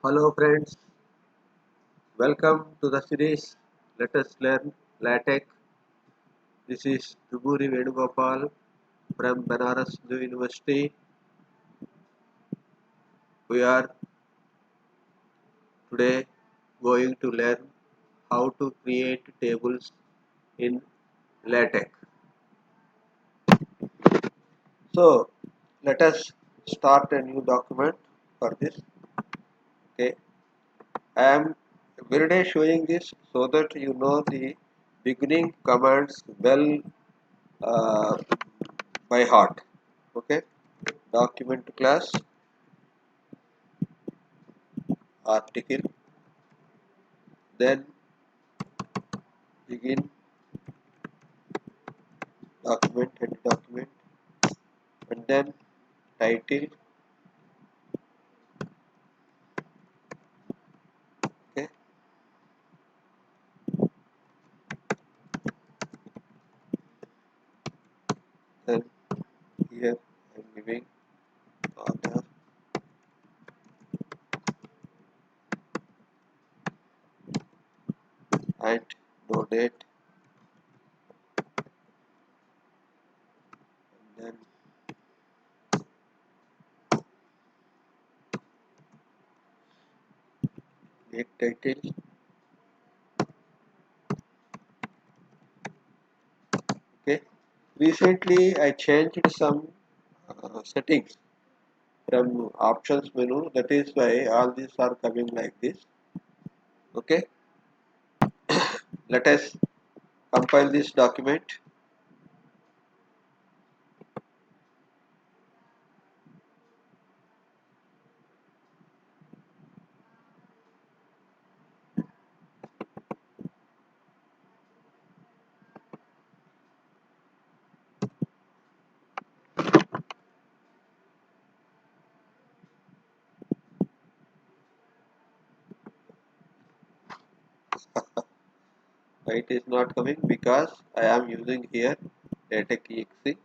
Hello friends, welcome to the series Let Us Learn LaTeX. This is Duburi Venugopal from Banaras Hindu University. We are today going to learn how to create tables in LaTeX. So let us start a new document for this. Okay, I am every day showing this so that you know the beginning commands well uh, by heart. Okay, document class article, then begin document and document, and then title. Okay, then here I am giving author and no date, and then make title. Okay, recently I changed some settings from options menu. That is why all these are coming like this. Okay, let us compile this document. Why it is not coming? Because I am using here LaTeX exe.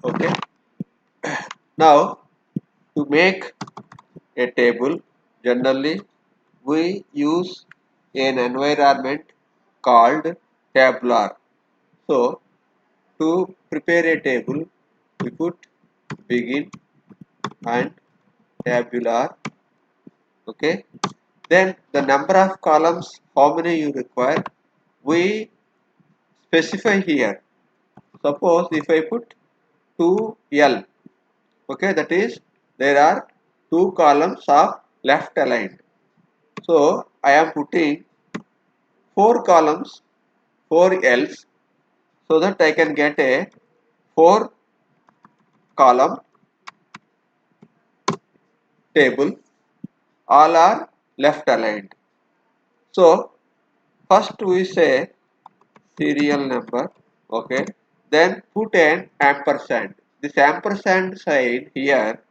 Okay, now to make a table, generally we use an environment called tabular. So to prepare a table, we put begin and tabular. Okay, then the number of columns, how many you require, we specify here. Suppose if I put 2L, okay, that is there are two columns of left aligned. So I am putting 4 columns, 4Ls, so that I can get a 4 column table. All are left aligned. So first we say serial number. Okay. Then put an ampersand. This ampersand sign here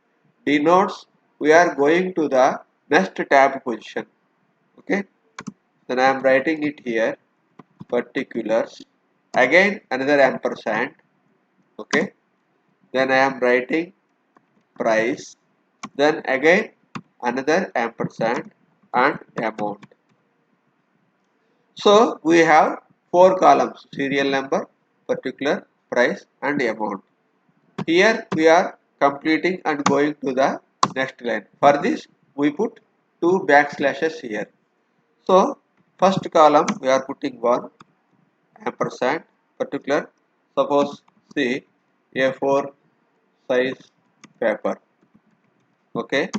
denotes we are going to the next tab position. Okay. Then I am writing it here. Particulars. Again another ampersand. Okay. Then I am writing price, then again another ampersand and amount. So we have 4 columns: serial number, particular, price and amount. Here we are completing and going to the next line. For this we put 2 backslashes here. So first column we are putting 1 ampersand particular, suppose see A4 size paper. Okay,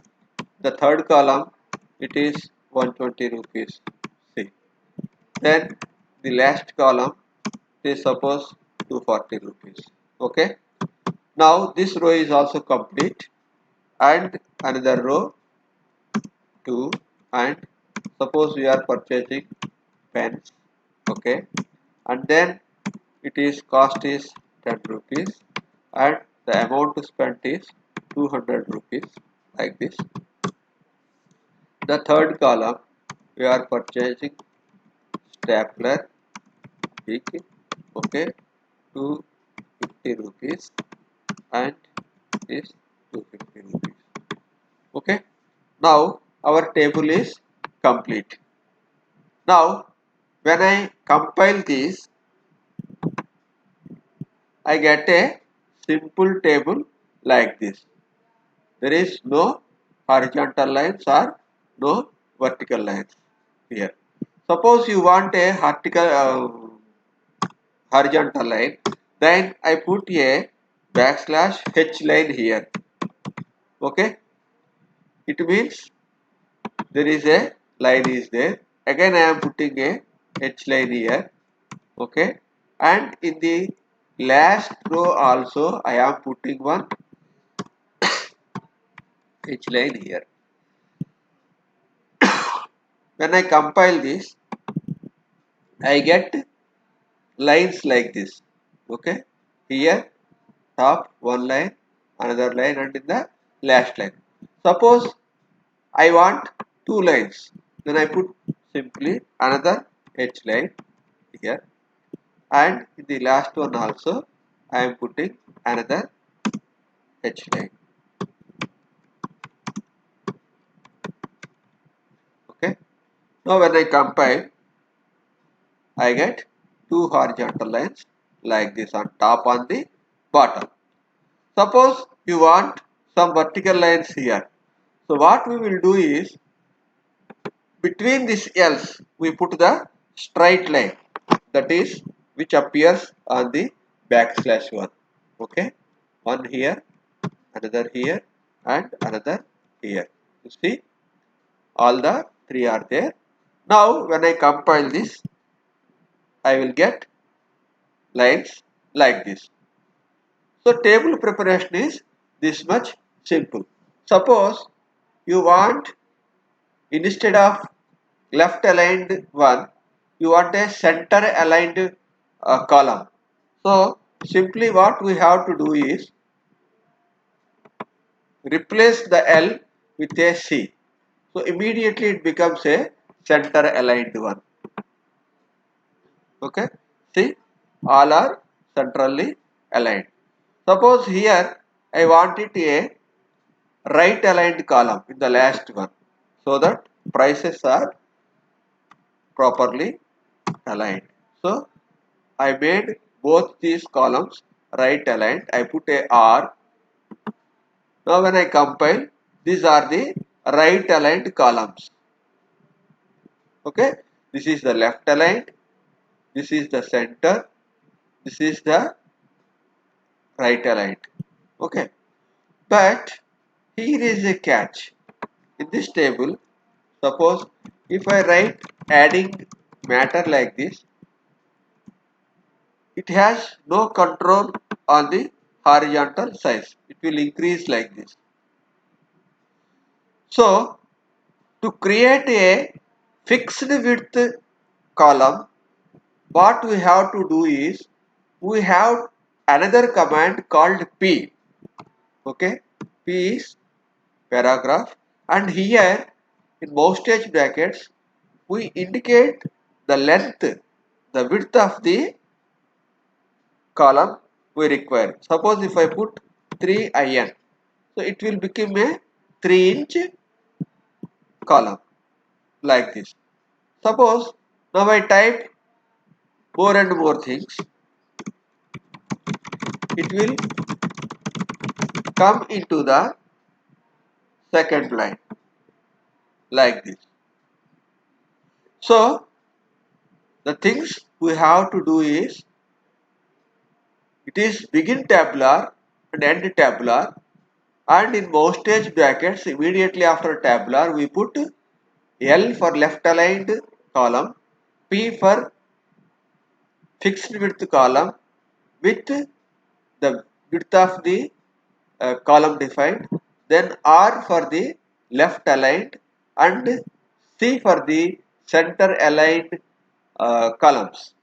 the third column it is 120 rupees. See, then the last column is suppose 240 rupees. Okay, now this row is also complete, and another row 2, and suppose we are purchasing pens. Okay, and then it is cost is 10 rupees and the amount spent is 200 rupees, like this. The third column we are purchasing stapler big, okay, 250 250 rupees and this 250 rupees. Okay. Now our table is complete. Now when I compile this, I get a simple table like this. There is no horizontal lines or no vertical lines here. Suppose you want a horizontal line, then I put a backslash h line here. Okay, it means there is a line is there. Again, I am putting a h line here. Okay, and in the last row also I am putting one h line here. When I compile this, I get lines like this. Okay, here top one line, another line, and in the last line. Suppose I want two lines, then I put simply another h line here, and in the last one also I am putting another h line. Okay. Now when I compile, I get two horizontal lines like this on top on the bottom. Suppose you want some vertical lines here. So what we will do is, between this else we put the straight line, that is which appears on the backslash one. Okay, one here, another here, and another here. You see, all the three are there. Now when I compile this, I will get lines like this. So table preparation is this much simple. Suppose you want, instead of left aligned one, you want a center aligned column. So simply what we have to do is replace the L with a C. So immediately it becomes a center aligned one. Okay, see, all are centrally aligned. Suppose here I want it a right aligned column in the last one, so that prices are properly aligned. So I made both these columns right aligned. I put a R. Now when I compile, these are the right aligned columns. Okay, this is the left aligned, this is the center, this is the right aligned. Okay, but here is a catch. In this table, suppose if I write adding matter like this, it has no control on the horizontal size. It will increase like this. So to create a fixed width column, what we have to do is, we have another command called P. Okay, P is paragraph, and here in postage brackets we indicate the length, the width of the column we require. Suppose if I put 3in, so it will become a 3-inch column like this. Suppose now I type more and more things, it will come into the second line like this. So the things we have to do is, it is begin tabular and end tabular, and in postage brackets immediately after tabular we put L for left aligned column, P for fixed width column with the width of the column defined, then R for the left aligned, and C for the center aligned columns.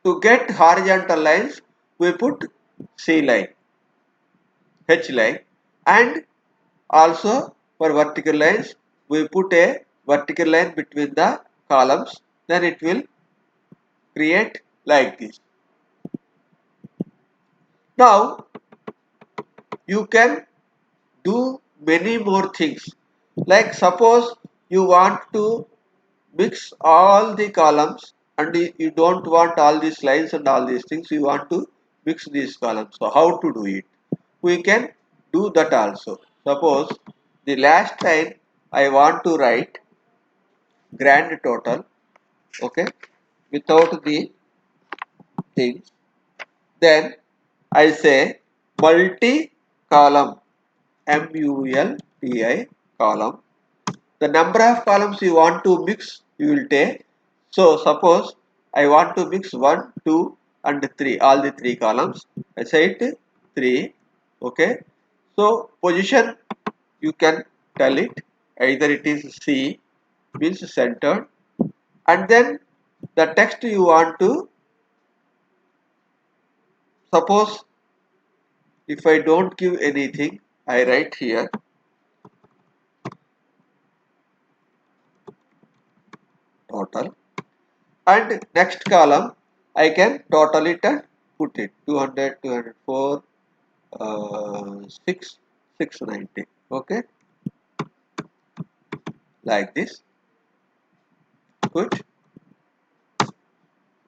To get horizontal lines, we put C line, H line, and also for vertical lines, we put a vertical line between the columns, then it will create like this. Now you can do many more things. Like suppose you want to mix all the columns and you don't want all these lines and all these things, you want to mix these columns. So how to do it? We can do that also. Suppose the last line I want to write grand total, okay, without the things, then I say multi column, multi column. The number of columns you want to mix, you will take. So suppose I want to mix 1, 2 and 3, all the 3 columns. I say it 3, okay. So position you can tell it, either it is C, means centered, and then the text you want to, suppose if I don't give anything, I write here total, and next column I can total it and put it 200, 204, 6, 690, okay, like this, good,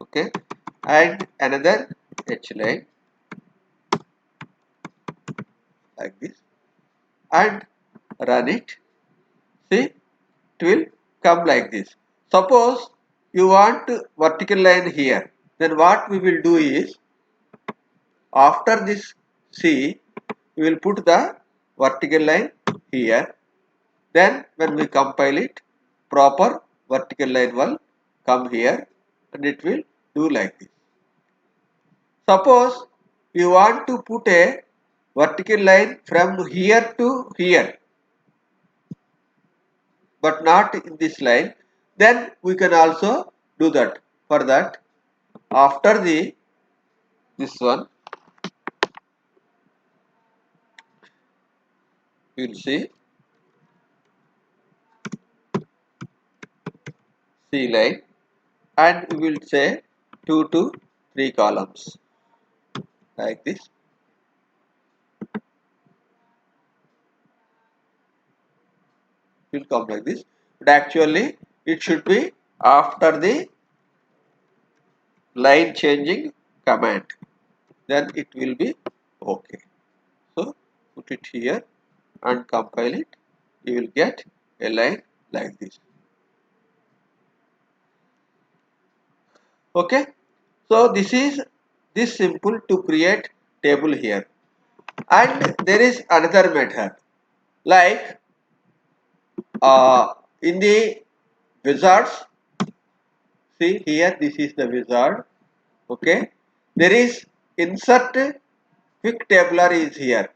okay, and another H line like this, and run it. See, it will come like this. Suppose you want vertical line here, then what we will do is, after this C, we will put the vertical line here. Then when we compile it, proper vertical line will come here and it will do like this. Suppose you want to put a vertical line from here to here, but not in this line, then we can also do that. For that, after the this one, you will see C line, and we will say 2 to 3 columns like this. It will come like this, but actually it should be after the line changing command, then it will be okay. So put it here and compile it, you will get a line like this. Okay, so this is this simple to create table here. And there is another method, like in the wizards. See here, this is the wizard. Okay, there is insert quick tabular is here.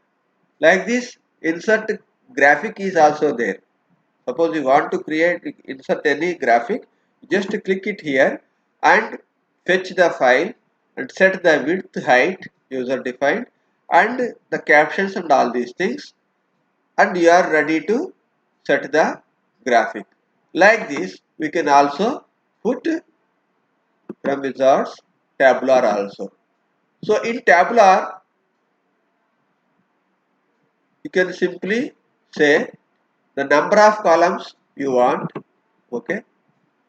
Like this, insert graphic is also there. Suppose you want to create insert any graphic, just click it here and fetch the file and set the width, height, user defined, and the captions and all these things, and you are ready to set the graphic. Like this, we can also put from wizards tabular also. So in tabular, you can simply say the number of columns you want, okay.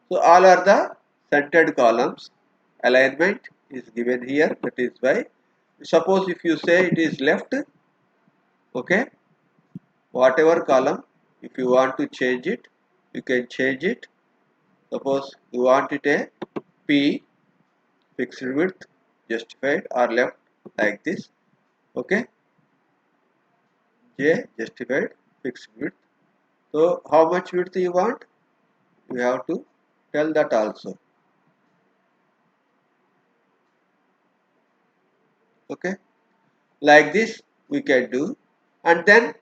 So all are the centered columns. Alignment is given here, that is why. Suppose if you say it is left, okay, whatever column, if you want to change it, you can change it. Suppose you want it a P, fixed width, justified, or left like this, okay. J, justified, fixed width. So how much width you want? You have to tell that also. Okay, like this we can do, and then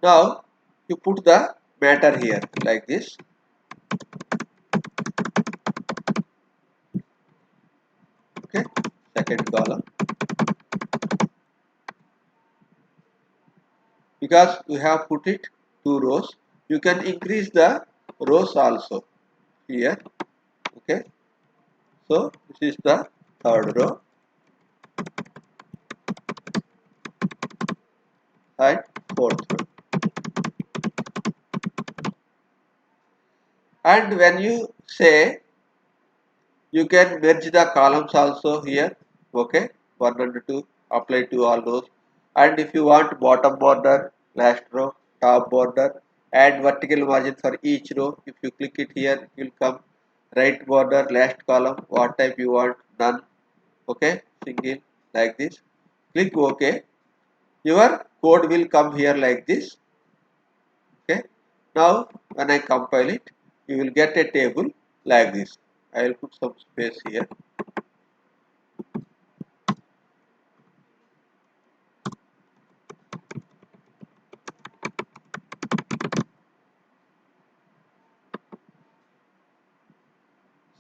now you put the matter here like this. Okay, second column, because we have put it 2 rows. You can increase the rows also here. Okay, so this is the third row and fourth row. And when you say, you can merge the columns also here. Okay, 1 and 2 apply to all those. And if you want bottom border, last row, top border, add vertical margin for each row. If you click it here, it will come right border, last column, what type you want, none. Okay, single, like this. Click OK. Your code will come here like this. Okay, now when I compile it, you will get a table like this. I will put some space here.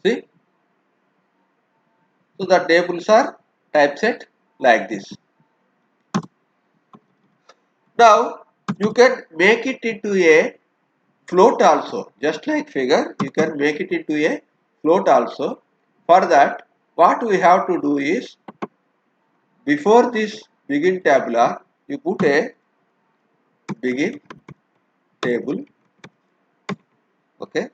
See, so the tables are typeset like this. Now you can make it into a float also, just like figure. You can make it into a float also. For that, what we have to do is, before this begin tabular, you put a begin table. Okay,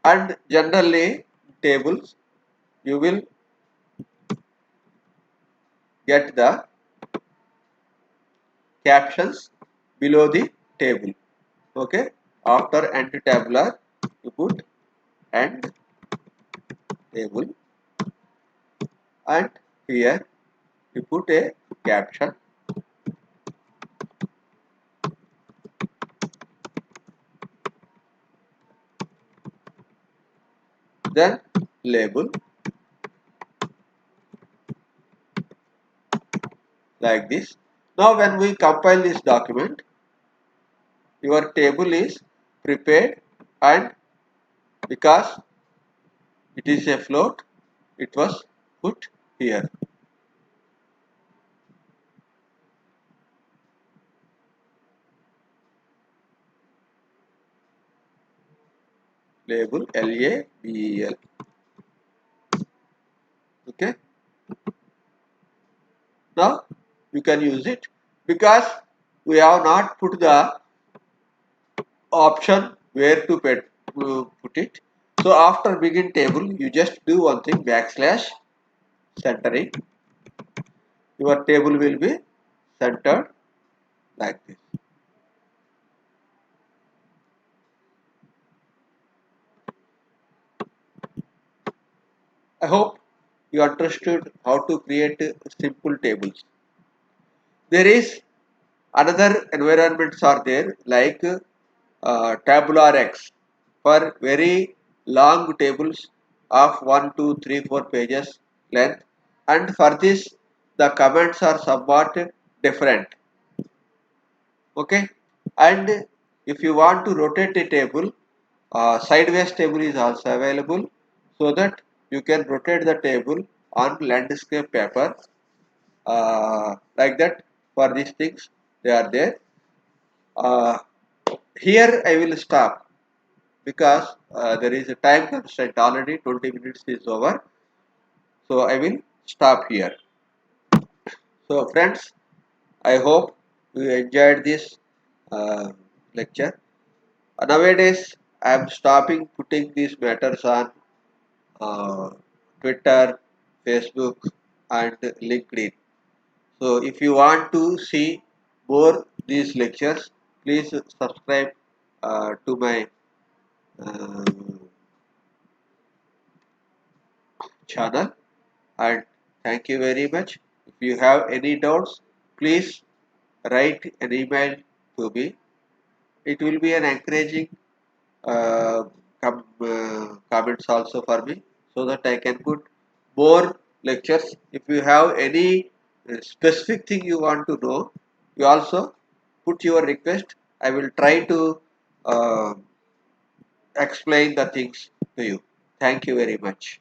and generally tables you will get the captions below the table. Okay, after end tabular you put end table, and here you put a caption, then label, like this. Now when we compile this document, your table is prepared, and because it is a float, it was put here. Label, LABEL. Okay, now you can use it, because we have not put the option where to put it. So after begin table, you just do one thing, backslash centering. Your table will be centered like this. I hope you understood how to create simple tables. There is another environments are there, like tabular X, for very long tables of 1, 2, 3, 4 pages length, and for this the comments are somewhat different. Okay, and if you want to rotate a table, sideways table is also available, so that you can rotate the table on landscape paper, like that. For these things they are there. uh, Here I will stop, because there is a time constraint, already 20 minutes is over, so I will stop here. So friends, I hope you enjoyed this uh, lecture. Nowadays I am stopping putting these matters on Twitter, Facebook and LinkedIn. So if you want to see more these lectures, please subscribe to my uh, channel, and thank you very much. If you have any doubts, please write an email to me. It will be an encouraging comments also for me, so that I can put more lectures. If you have any specific thing you want to know, you also put your request. I will try to uh, explain the things to you. Thank you very much.